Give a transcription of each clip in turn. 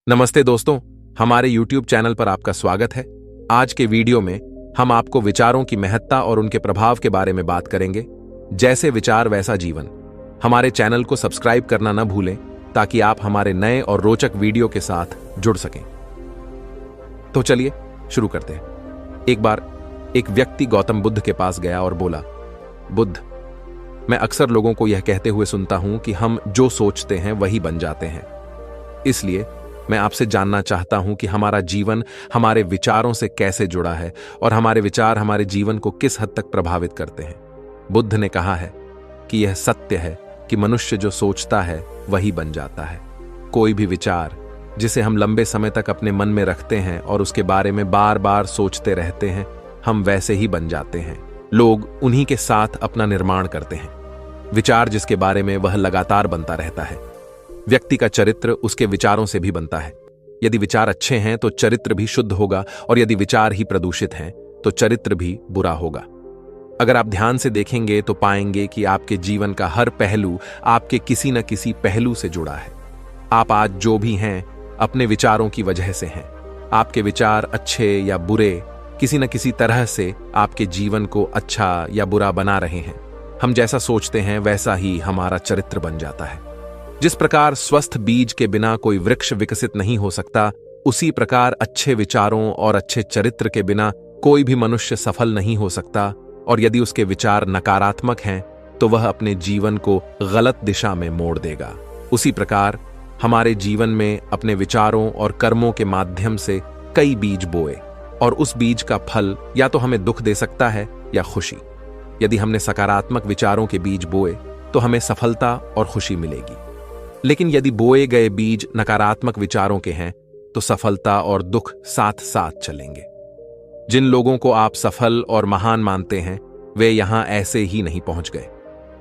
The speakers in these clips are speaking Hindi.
नमस्ते दोस्तों, हमारे YouTube चैनल पर आपका स्वागत है। आज के वीडियो में हम आपको विचारों की महत्ता और उनके प्रभाव के बारे में बात करेंगे। जैसे विचार वैसा जीवन। हमारे चैनल को सब्सक्राइब करना न भूलें ताकि आप हमारे नए और रोचक वीडियो के साथ जुड़ सकें। तो चलिए शुरू करते हैं। एक बार एक व्यक्ति गौतम बुद्ध के पास गया और बोला, बुद्ध, मैं अक्सर लोगों को यह कहते हुए सुनता हूं कि हम जो सोचते हैं वही बन जाते हैं। इसलिए मैं आपसे जानना चाहता हूं कि हमारा जीवन हमारे विचारों से कैसे जुड़ा है और हमारे विचार हमारे जीवन को किस हद तक प्रभावित करते हैं। बुद्ध ने कहा है कि यह सत्य है कि मनुष्य जो सोचता है वही बन जाता है। कोई भी विचार जिसे हम लंबे समय तक अपने मन में रखते हैं और उसके बारे में बार बार सोचते रहते हैं, हम वैसे ही बन जाते हैं। लोग उन्हीं के साथ अपना निर्माण करते हैं। विचार जिसके बारे में वह लगातार बनता रहता है। व्यक्ति का चरित्र उसके विचारों से भी बनता है। यदि विचार अच्छे हैं तो चरित्र भी शुद्ध होगा, और यदि विचार ही प्रदूषित हैं तो चरित्र भी बुरा होगा। अगर आप ध्यान से देखेंगे तो पाएंगे कि आपके जीवन का हर पहलू आपके किसी न किसी पहलू से जुड़ा है। आप आज जो भी हैं अपने विचारों की वजह से हैं। आपके विचार अच्छे या बुरे किसी न किसी तरह से आपके जीवन को अच्छा या बुरा बना रहे हैं। हम जैसा सोचते हैं वैसा ही हमारा चरित्र बन जाता है। जिस प्रकार स्वस्थ बीज के बिना कोई वृक्ष विकसित नहीं हो सकता, उसी प्रकार अच्छे विचारों और अच्छे चरित्र के बिना कोई भी मनुष्य सफल नहीं हो सकता। और यदि उसके विचार नकारात्मक हैं तो वह अपने जीवन को गलत दिशा में मोड़ देगा। उसी प्रकार हमारे जीवन में अपने विचारों और कर्मों के माध्यम से कई बीज बोए, और उस बीज का फल या तो हमें दुख दे सकता है या खुशी। यदि हमने सकारात्मक विचारों के बीज बोए तो हमें सफलता और खुशी मिलेगी। लेकिन यदि बोए गए बीज नकारात्मक विचारों के हैं तो सफलता और दुख साथ साथ चलेंगे। जिन लोगों को आप सफल और महान मानते हैं वे यहां ऐसे ही नहीं पहुंच गए।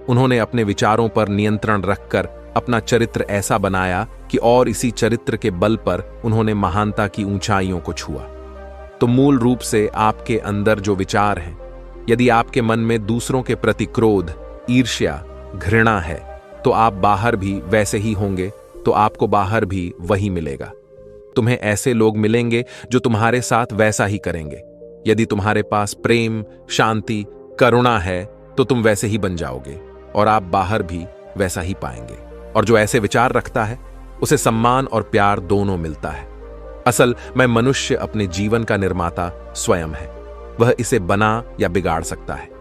उन्होंने अपने विचारों पर नियंत्रण रखकर अपना चरित्र ऐसा बनाया कि और इसी चरित्र के बल पर उन्होंने महानता की ऊंचाइयों को छुआ। तो मूल रूप से आपके अंदर जो विचार हैं, यदि आपके मन में दूसरों के प्रति क्रोध, ईर्ष्या, घृणा है तो आप बाहर भी वैसे ही होंगे, तो आपको बाहर भी वही मिलेगा। तुम्हें ऐसे लोग मिलेंगे जो तुम्हारे साथ वैसा ही करेंगे। यदि तुम्हारे पास प्रेम, शांति, करुणा है तो तुम वैसे ही बन जाओगे और आप बाहर भी वैसा ही पाएंगे। और जो ऐसे विचार रखता है उसे सम्मान और प्यार दोनों मिलता है। असल में मनुष्य अपने जीवन का निर्माता स्वयं है। वह इसे बना या बिगाड़ सकता है।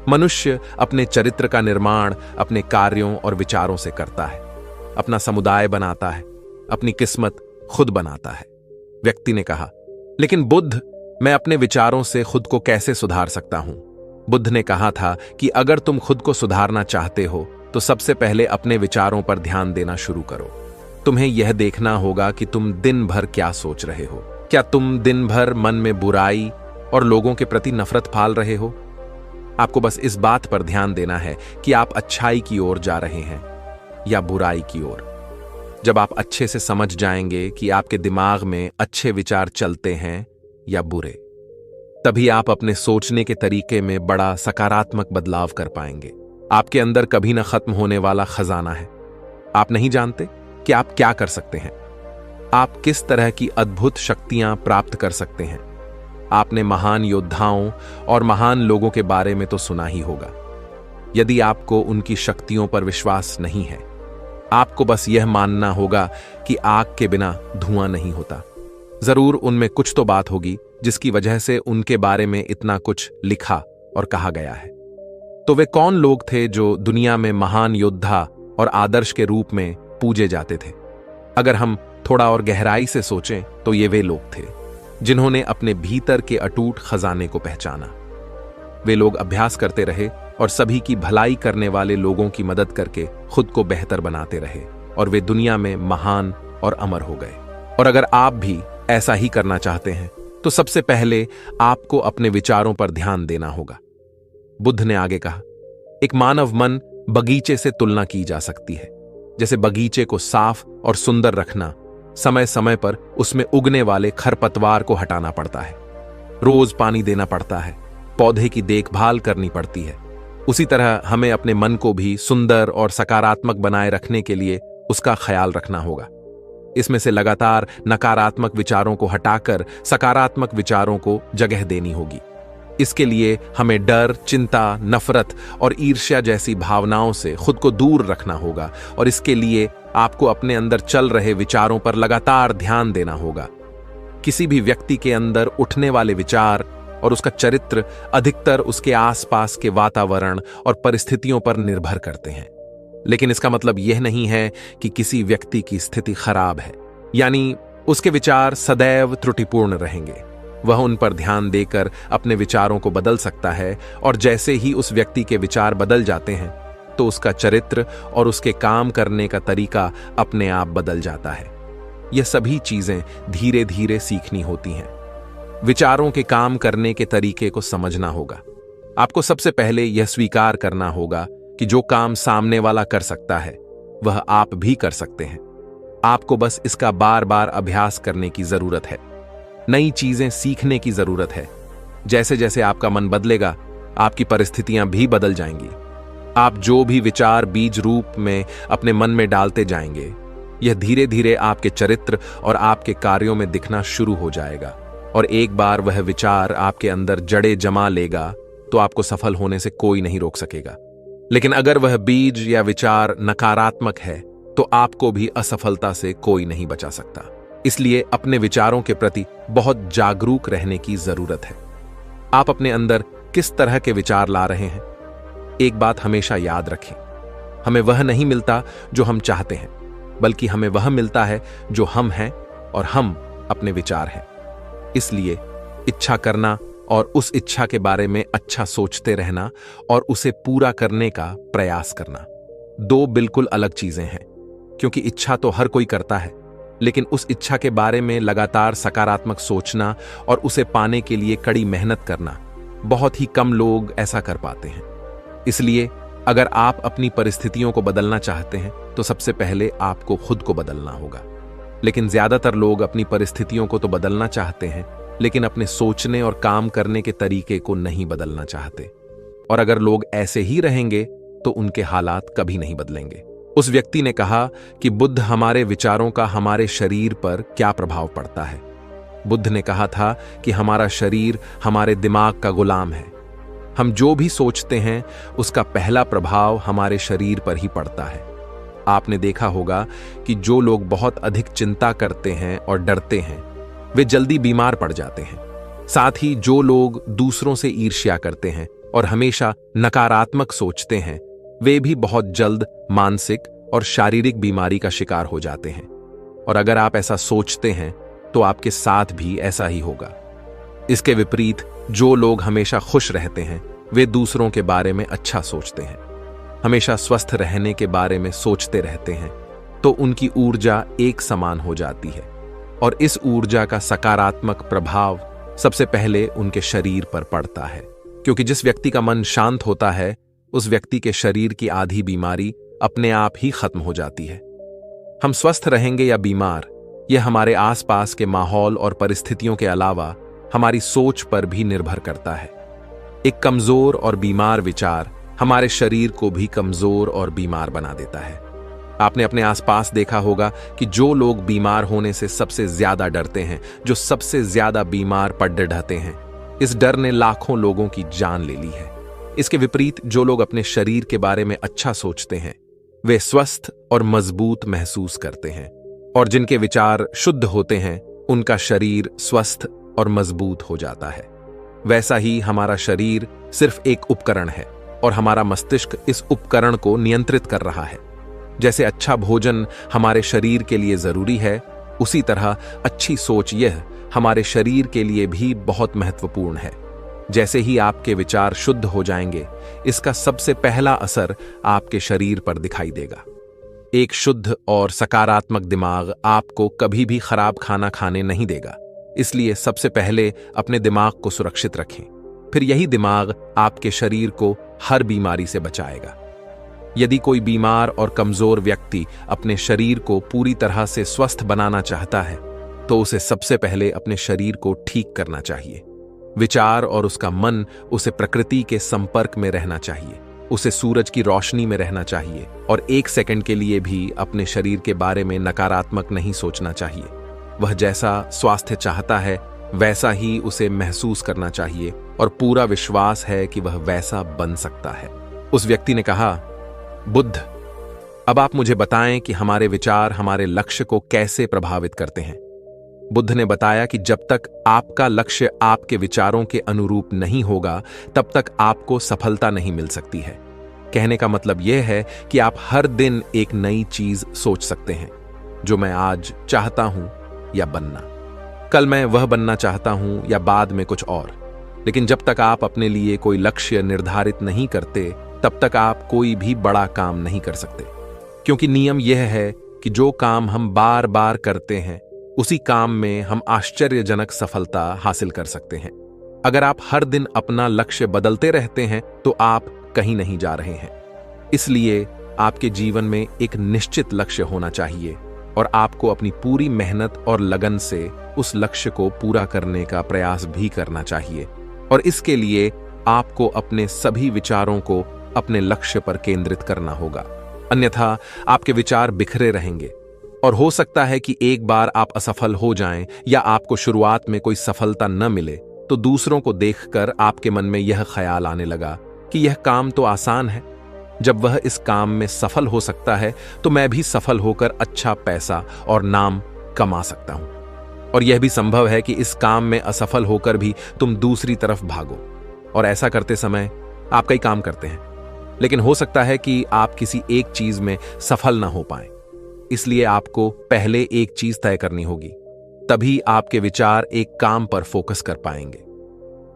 मनुष्य अपने चरित्र का निर्माण अपने कार्यों और विचारों से करता है। अपना समुदाय बनाता है, अपनी किस्मत खुद बनाता है। व्यक्ति ने कहा, लेकिन बुद्ध, मैं अपने विचारों से खुद को कैसे सुधार सकता हूं? बुद्ध ने कहा था कि अगर तुम खुद को सुधारना चाहते हो तो सबसे पहले अपने विचारों पर ध्यान देना शुरू करो। तुम्हें यह देखना होगा कि तुम दिन भर क्या सोच रहे हो। क्या तुम दिन भर मन में बुराई और लोगों के प्रति नफरत पाल रहे हो? आपको बस इस बात पर ध्यान देना है कि आप अच्छाई की ओर जा रहे हैं या बुराई की ओर। जब आप अच्छे से समझ जाएंगे कि आपके दिमाग में अच्छे विचार चलते हैं या बुरे, तभी आप अपने सोचने के तरीके में बड़ा सकारात्मक बदलाव कर पाएंगे। आपके अंदर कभी न खत्म होने वाला खजाना है। आप नहीं जानते कि आप क्या कर सकते हैं। आप किस तरह की अद्भुत शक्तियां प्राप्त कर सकते हैं। आपने महान योद्धाओं और महान लोगों के बारे में तो सुना ही होगा। यदि आपको उनकी शक्तियों पर विश्वास नहीं है, आपको बस यह मानना होगा कि आग के बिना धुआं नहीं होता। जरूर उनमें कुछ तो बात होगी जिसकी वजह से उनके बारे में इतना कुछ लिखा और कहा गया है। तो वे कौन लोग थे जो दुनिया में महान योद्धा और आदर्श के रूप में पूजे जाते थे? अगर हम थोड़ा और गहराई से सोचें तो ये वे लोग थे जिन्होंने अपने भीतर के अटूट खजाने को पहचाना। वे लोग अभ्यास करते रहे और सभी की भलाई करने वाले लोगों की मदद करके खुद को बेहतर बनाते रहे, और वे दुनिया में महान और अमर हो गए। और अगर आप भी ऐसा ही करना चाहते हैं तो सबसे पहले आपको अपने विचारों पर ध्यान देना होगा। बुद्ध ने आगे कहा, एक मानव मन बगीचे से तुलना की जा सकती है। जैसे बगीचे को साफ और सुंदर रखना, समय समय पर उसमें उगने वाले खरपतवार को हटाना पड़ता है, रोज पानी देना पड़ता है, पौधे की देखभाल करनी पड़ती है। उसी तरह हमें अपने मन को भी सुंदर और सकारात्मक बनाए रखने के लिए उसका ख्याल रखना होगा। इसमें से लगातार नकारात्मक विचारों को हटाकर सकारात्मक विचारों को जगह देनी होगी। इसके लिए हमें डर, चिंता, नफरत और ईर्ष्या जैसी भावनाओं से खुद को दूर रखना होगा और इसके लिए आपको अपने अंदर चल रहे विचारों पर लगातार ध्यान देना होगा। किसी भी व्यक्ति के अंदर उठने वाले विचार और उसका चरित्र अधिकतर उसके आसपास के वातावरण और परिस्थितियों पर निर्भर करते हैं। लेकिन इसका मतलब यह नहीं है कि किसी व्यक्ति की स्थिति खराब है, यानी उसके विचार सदैव त्रुटिपूर्ण रहेंगे। वह उन पर ध्यान देकर अपने विचारों को बदल सकता है और जैसे ही उस व्यक्ति के विचार बदल जाते हैं तो उसका चरित्र और उसके काम करने का तरीका अपने आप बदल जाता है। यह सभी चीजें धीरे धीरे सीखनी होती हैं। विचारों के काम करने के तरीके को समझना होगा। आपको सबसे पहले यह स्वीकार करना होगा कि जो काम सामने वाला कर सकता है वह आप भी कर सकते हैं। आपको बस इसका बार बार अभ्यास करने की जरूरत है। नई चीजें सीखने की जरूरत है। जैसे जैसे आपका मन बदलेगा, आपकी परिस्थितियां भी बदल जाएंगी। आप जो भी विचार बीज रूप में अपने मन में डालते जाएंगे, यह धीरे धीरे आपके चरित्र और आपके कार्यों में दिखना शुरू हो जाएगा और एक बार वह विचार आपके अंदर जड़े जमा लेगा तो आपको सफल होने से कोई नहीं रोक सकेगा। लेकिन अगर वह बीज या विचार नकारात्मक है तो आपको भी असफलता से कोई नहीं बचा सकता। इसलिए अपने विचारों के प्रति बहुत जागरूक रहने की जरूरत है। आप अपने अंदर किस तरह के विचार ला रहे हैं? एक बात हमेशा याद रखें, हमें वह नहीं मिलता जो हम चाहते हैं, बल्कि हमें वह मिलता है जो हम हैं और हम अपने विचार हैं। इसलिए इच्छा करना और उस इच्छा के बारे में अच्छा सोचते रहना और उसे पूरा करने का प्रयास करना दो बिल्कुल अलग चीजें हैं। क्योंकि इच्छा तो हर कोई करता है, लेकिन उस इच्छा के बारे में लगातार सकारात्मक सोचना और उसे पाने के लिए कड़ी मेहनत करना, बहुत ही कम लोग ऐसा कर पाते हैं। इसलिए अगर आप अपनी परिस्थितियों को बदलना चाहते हैं तो सबसे पहले आपको खुद को बदलना होगा। लेकिन ज्यादातर लोग अपनी परिस्थितियों को तो बदलना चाहते हैं, लेकिन अपने सोचने और काम करने के तरीके को नहीं बदलना चाहते। और अगर लोग ऐसे ही रहेंगे तो उनके हालात कभी नहीं बदलेंगे। उस व्यक्ति ने कहा कि बुद्ध हमारे विचारों का हमारे शरीर पर क्या प्रभाव पड़ता है। बुद्ध ने कहा था कि हमारा शरीर हमारे दिमाग का गुलाम है। हम जो भी सोचते हैं उसका पहला प्रभाव हमारे शरीर पर ही पड़ता है। आपने देखा होगा कि जो लोग बहुत अधिक चिंता करते हैं और डरते हैं वे जल्दी बीमार पड़ जाते हैं। साथ ही जो लोग दूसरों से ईर्ष्या करते हैं और हमेशा नकारात्मक सोचते हैं वे भी बहुत जल्द मानसिक और शारीरिक बीमारी का शिकार हो जाते हैं। और अगर आप ऐसा सोचते हैं तो आपके साथ भी ऐसा ही होगा। इसके विपरीत जो लोग हमेशा खुश रहते हैं वे दूसरों के बारे में अच्छा सोचते हैं, हमेशा स्वस्थ रहने के बारे में सोचते रहते हैं, तो उनकी ऊर्जा एक समान हो जाती है और इस ऊर्जा का सकारात्मक प्रभाव सबसे पहले उनके शरीर पर पड़ता है। क्योंकि जिस व्यक्ति का मन शांत होता है उस व्यक्ति के शरीर की आधी बीमारी अपने आप ही खत्म हो जाती है। हम स्वस्थ रहेंगे या बीमार, यह हमारे आसपास के माहौल और परिस्थितियों के अलावा हमारी सोच पर भी निर्भर करता है। एक कमजोर और बीमार विचार हमारे शरीर को भी कमजोर और बीमार बना देता है। आपने अपने आसपास देखा होगा कि जो लोग बीमार होने से सबसे ज्यादा डरते हैं, जो सबसे ज्यादा बीमार पड़ ढहते हैं, इस डर ने लाखों लोगों की जान ले ली है। इसके विपरीत जो लोग अपने शरीर के बारे में अच्छा सोचते हैं वे स्वस्थ और मजबूत महसूस करते हैं और जिनके विचार शुद्ध होते हैं उनका शरीर स्वस्थ और मजबूत हो जाता है। वैसा ही हमारा शरीर सिर्फ एक उपकरण है और हमारा मस्तिष्क इस उपकरण को नियंत्रित कर रहा है। जैसे अच्छा भोजन हमारे शरीर के लिए जरूरी है, उसी तरह अच्छी सोच यह हमारे शरीर के लिए भी बहुत महत्वपूर्ण है। जैसे ही आपके विचार शुद्ध हो जाएंगे, इसका सबसे पहला असर आपके शरीर पर दिखाई देगा। एक शुद्ध और सकारात्मक दिमाग आपको कभी भी खराब खाना खाने नहीं देगा। इसलिए सबसे पहले अपने दिमाग को सुरक्षित रखें, फिर यही दिमाग आपके शरीर को हर बीमारी से बचाएगा। यदि कोई बीमार और कमजोर व्यक्ति अपने शरीर को पूरी तरह से स्वस्थ बनाना चाहता है तो उसे सबसे पहले अपने शरीर को ठीक करना चाहिए। विचार और उसका मन उसे प्रकृति के संपर्क में रहना चाहिए। उसे सूरज की रोशनी में रहना चाहिए और 1 सेकंड के लिए भी अपने शरीर के बारे में नकारात्मक नहीं सोचना चाहिए। वह जैसा स्वास्थ्य चाहता है वैसा ही उसे महसूस करना चाहिए और पूरा विश्वास है कि वह वैसा बन सकता है। उस व्यक्ति ने कहा, बुद्ध, अब आप मुझे बताएं कि हमारे विचार हमारे लक्ष्य को कैसे प्रभावित करते हैं। बुद्ध ने बताया कि जब तक आपका लक्ष्य आपके विचारों के अनुरूप नहीं होगा तब तक आपको सफलता नहीं मिल सकती है। कहने का मतलब यह है कि आप हर दिन एक नई चीज सोच सकते हैं, जो मैं आज चाहता हूं या बनना, कल मैं वह बनना चाहता हूं या बाद में कुछ और। लेकिन जब तक आप अपने लिए कोई लक्ष्य निर्धारित नहीं करते तब तक आप कोई भी बड़ा काम नहीं कर सकते, क्योंकि नियम यह है कि जो काम हम बार बार करते हैं उसी काम में हम आश्चर्यजनक सफलता हासिल कर सकते हैं। अगर आप हर दिन अपना लक्ष्य बदलते रहते हैं तो आप कहीं नहीं जा रहे हैं। इसलिए आपके जीवन में एक निश्चित लक्ष्य होना चाहिए और आपको अपनी पूरी मेहनत और लगन से उस लक्ष्य को पूरा करने का प्रयास भी करना चाहिए। और इसके लिए आपको अपने सभी विचारों को अपने लक्ष्य पर केंद्रित करना होगा, अन्यथा आपके विचार बिखरे रहेंगे और हो सकता है कि एक बार आप असफल हो जाएं या आपको शुरुआत में कोई सफलता न मिले तो दूसरों को देखकर आपके मन में यह ख्याल आने लगा कि यह काम तो आसान है, जब वह इस काम में सफल हो सकता है तो मैं भी सफल होकर अच्छा पैसा और नाम कमा सकता हूं। और यह भी संभव है कि इस काम में असफल होकर भी तुम दूसरी तरफ भागो और ऐसा करते समय आप कई काम करते हैं, लेकिन हो सकता है कि आप किसी एक चीज में सफल ना हो पाएं। इसलिए आपको पहले एक चीज तय करनी होगी, तभी आपके विचार एक काम पर फोकस कर पाएंगे।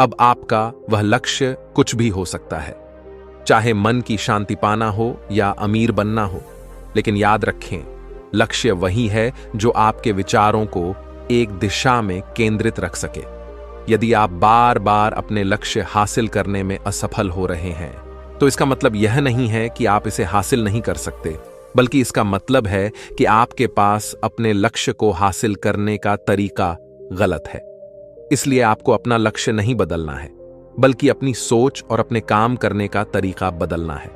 अब आपका वह लक्ष्य कुछ भी हो सकता है, चाहे मन की शांति पाना हो या अमीर बनना हो, लेकिन याद रखें, लक्ष्य वही है जो आपके विचारों को एक दिशा में केंद्रित रख सके। यदि आप बार बार अपने लक्ष्य हासिल करने में असफल हो रहे हैं तो इसका मतलब यह नहीं है कि आप इसे हासिल नहीं कर सकते, बल्कि इसका मतलब है कि आपके पास अपने लक्ष्य को हासिल करने का तरीका गलत है। इसलिए आपको अपना लक्ष्य नहीं बदलना है, बल्कि अपनी सोच और अपने काम करने का तरीका बदलना है।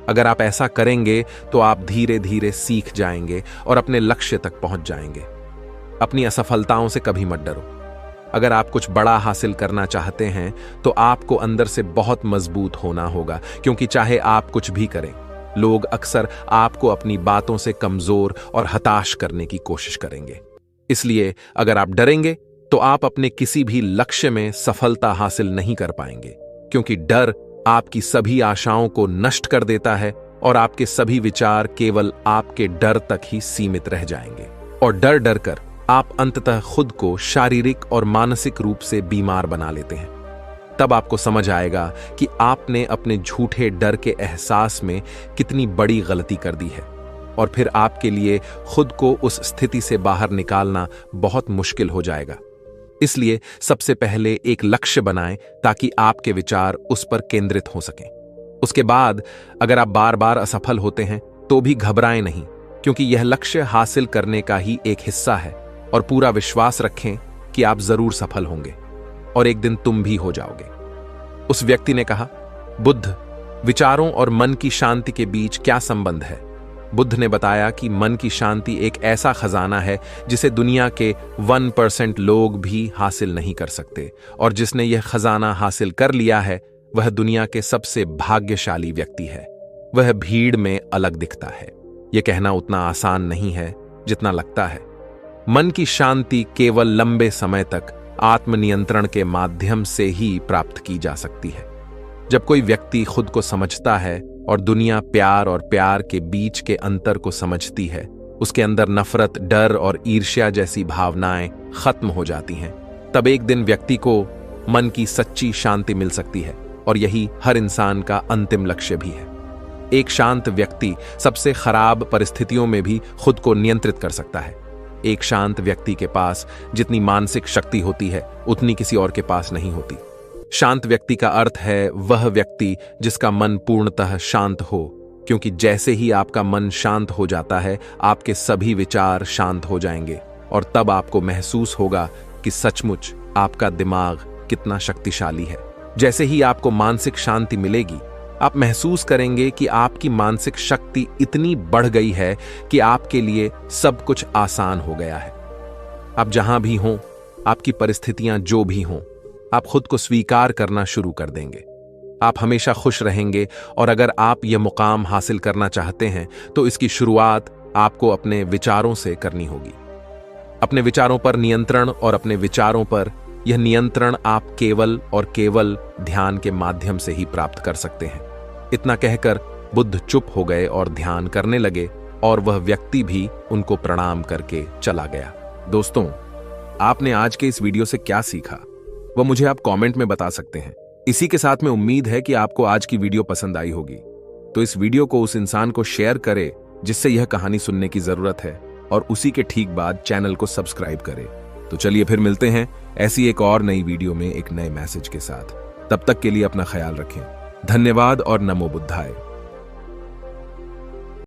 अगर आप ऐसा करेंगे तो आप धीरे धीरे सीख जाएंगे और अपने लक्ष्य तक पहुंच जाएंगे। अपनी असफलताओं से कभी मत डरो। अगर आप कुछ बड़ा हासिल करना चाहते हैं तो आपको अंदर से बहुत मजबूत होना होगा, क्योंकि चाहे आप कुछ भी करें, लोग अक्सर आपको अपनी बातों से कमजोर और हताश करने की कोशिश करेंगे। इसलिए अगर आप डरेंगे तो आप अपने किसी भी लक्ष्य में सफलता हासिल नहीं कर पाएंगे, क्योंकि डर आपकी सभी आशाओं को नष्ट कर देता है और आपके सभी विचार केवल आपके डर तक ही सीमित रह जाएंगे। और डर डर कर आप अंततः खुद को शारीरिक और मानसिक रूप से बीमार बना लेते हैं। तब आपको समझ आएगा कि आपने अपने झूठे डर के एहसास में कितनी बड़ी गलती कर दी है, और फिर आपके लिए खुद को उस स्थिति से बाहर निकालना बहुत मुश्किल हो जाएगा। इसलिए सबसे पहले एक लक्ष्य बनाएं ताकि आपके विचार उस पर केंद्रित हो सकें। उसके बाद अगर आप बार बार असफल होते हैं तो भी घबराएं नहीं, क्योंकि यह लक्ष्य हासिल करने का ही एक हिस्सा है, और पूरा विश्वास रखें कि आप जरूर सफल होंगे और एक दिन तुम भी हो जाओगे। उस व्यक्ति ने कहा, बुद्ध, विचारों और मन की शांति के बीच क्या संबंध है? बुद्ध ने बताया कि मन की शांति एक ऐसा खजाना है जिसे दुनिया के 1% लोग भी हासिल नहीं कर सकते, और जिसने यह खजाना हासिल कर लिया है वह दुनिया के सबसे भाग्यशाली व्यक्ति है। वह भीड़ में अलग दिखता है। यह कहना उतना आसान नहीं है जितना लगता है। मन की शांति केवल लंबे समय तक आत्मनियंत्रण के माध्यम से ही प्राप्त की जा सकती है। जब कोई व्यक्ति खुद को समझता है और दुनिया प्यार और प्यार के बीच के अंतर को समझती है, उसके अंदर नफरत, डर और ईर्ष्या जैसी भावनाएं खत्म हो जाती हैं। तब एक दिन व्यक्ति को मन की सच्ची शांति मिल सकती है, और यही हर इंसान का अंतिम लक्ष्य भी है। एक शांत व्यक्ति सबसे खराब परिस्थितियों में भी खुद को नियंत्रित कर सकता है। एक शांत व्यक्ति के पास जितनी मानसिक शक्ति होती है उतनी किसी और के पास नहीं होती। शांत व्यक्ति का अर्थ है वह व्यक्ति जिसका मन पूर्णतः शांत हो, क्योंकि जैसे ही आपका मन शांत हो जाता है आपके सभी विचार शांत हो जाएंगे, और तब आपको महसूस होगा कि सचमुच आपका दिमाग कितना शक्तिशाली है। जैसे ही आपको मानसिक शांति मिलेगी आप महसूस करेंगे कि आपकी मानसिक शक्ति इतनी बढ़ गई है कि आपके लिए सब कुछ आसान हो गया है। आप जहां भी हों, आपकी परिस्थितियां जो भी हों, आप खुद को स्वीकार करना शुरू कर देंगे। आप हमेशा खुश रहेंगे और अगर आप यह मुकाम हासिल करना चाहते हैं तो इसकी शुरुआत आपको अपने विचारों से करनी होगी। अपने विचारों पर नियंत्रण, और अपने विचारों पर यह नियंत्रण आप केवल और केवल ध्यान के माध्यम से ही प्राप्त कर सकते हैं। इतना कहकर बुद्ध चुप हो गए और ध्यान करने लगे और वह व्यक्ति भी उनको प्रणाम करके चला गया। दोस्तों, आपने आज के इस वीडियो से क्या सीखा वह मुझे आप कमेंट में बता सकते हैं। इसी के साथ में उम्मीद है कि आपको आज की वीडियो पसंद आई होगी, तो इस वीडियो को उस इंसान को शेयर करें जिससे यह कहानी सुनने की जरूरत है, और उसी के ठीक बाद चैनल को सब्सक्राइब करें। तो चलिए फिर मिलते हैं ऐसी एक और नई वीडियो में एक नए मैसेज के साथ। तब तक के लिए अपना ख्याल रखें। धन्यवाद और नमो बुद्धाय।